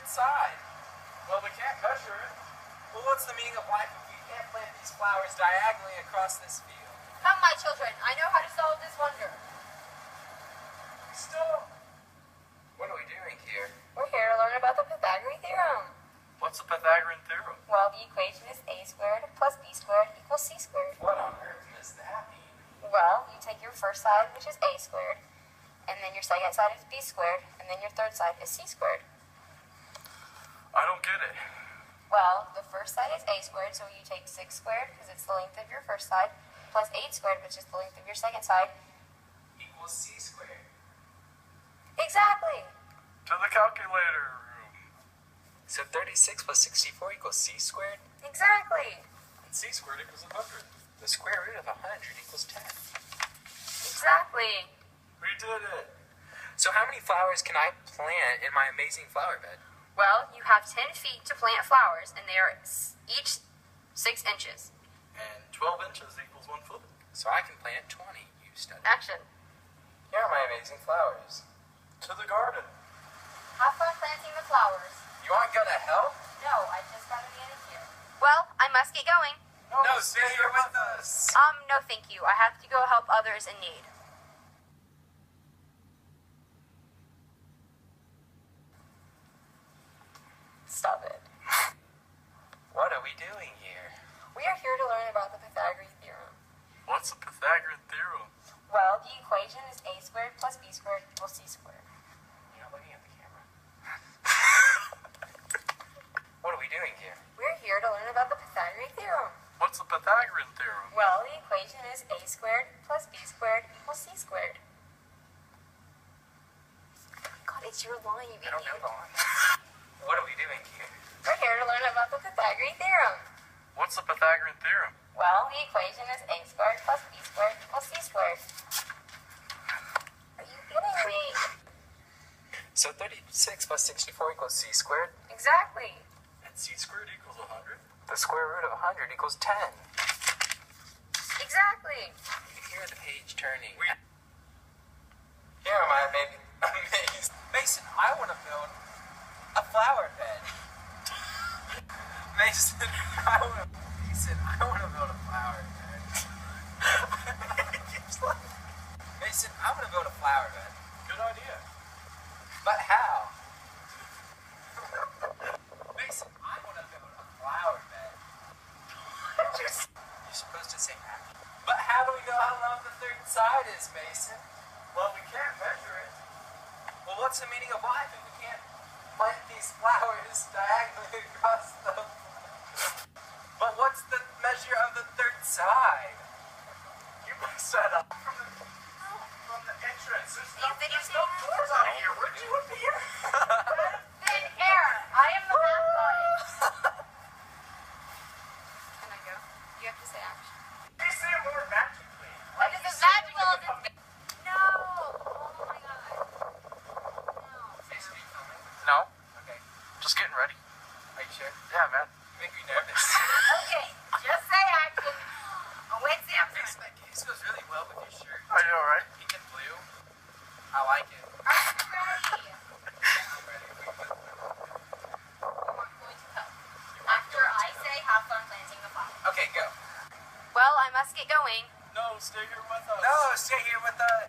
third side? Well, we can't measure it. Well, what's the meaning of life if we can't plant these flowers diagonally across this field? Come, my children, I know how to solve this wonder. Still, what are we doing here? We're here to learn about the Pythagorean theorem. What's the Pythagorean theorem? Well, the equation is a squared plus b squared equals c squared. What on earth does that mean? Well, you take your first side, which is a squared, and then your second side is b squared, and then your third side is c squared. I don't get it. Well, the first side is a squared, so you take 6 squared, because it's the length of your first side, plus 8 squared, which is the length of your second side, Equals c squared. Exactly! To the calculator room. So 36 plus 64 equals c squared? Exactly! And c squared equals 100. The square root of 100 equals 10. Exactly! We did it. So how many flowers can I plant in my amazing flower bed? Well, you have 10 feet to plant flowers, and they are each 6 inches. And 12 inches equals 1 foot. So I can plant 20, you study. Action. Here are my amazing flowers. To the garden. Have fun planting the flowers. You aren't gonna help? No, I just got to get in here. Well, I must get going. No, stay here with us. No thank you. I have to go help others in need. Stop it. What are we doing here? We are here to learn about the Pythagorean theorem. What's the Pythagorean theorem? Well, the equation is a squared plus b squared equals c squared. You're not looking at the camera. What are we doing here? We're here to learn about the Pythagorean theorem. What's the Pythagorean theorem? Well, the equation is a squared plus b squared equals c squared. God, it's your line, you I don't know idiot. the one. What are we doing here? We're here to learn about the Pythagorean theorem. What's the Pythagorean theorem? Well, the equation is a squared plus b squared equals c squared. Are you kidding me? So 36 plus 64 equals c squared. Exactly. And c squared equals 100. The square root of 100 equals 10. Exactly. You can hear the page turning. Here am I, amazed. Mason, I want to build a flower bed. Mason, I want to build a flower bed. Mason, I want to build a flower bed. Good idea. But how? Mason, I want to build a flower bed. You're supposed to say that. But how do we know how long the third side is, Mason? Well, we can't measure it. Well, what's the meaning of life if we can't plant these flowers diagonally across the... But what's the measure of the third side? You must set up from the entrance. There's no videotaping? doors out of here. Where'd you appear? Thin air. I am the math body. Can I go? You have to say action. They say it more magically. What is this magical? No. Oh my god. No. Mason, are you filming? No. Okay. Just getting ready. Are you sure? Yeah, man. You make me nervous. Okay, just say action. Wait, Mason, that case goes really well with your shirt. Are you alright? Pink and blue. I like it. Are you ready? Yeah, I'm ready. I'm going to help. After I say, have fun planting the flower. Okay, go. Well, I must get going. No, stay here with us. No, stay here with us.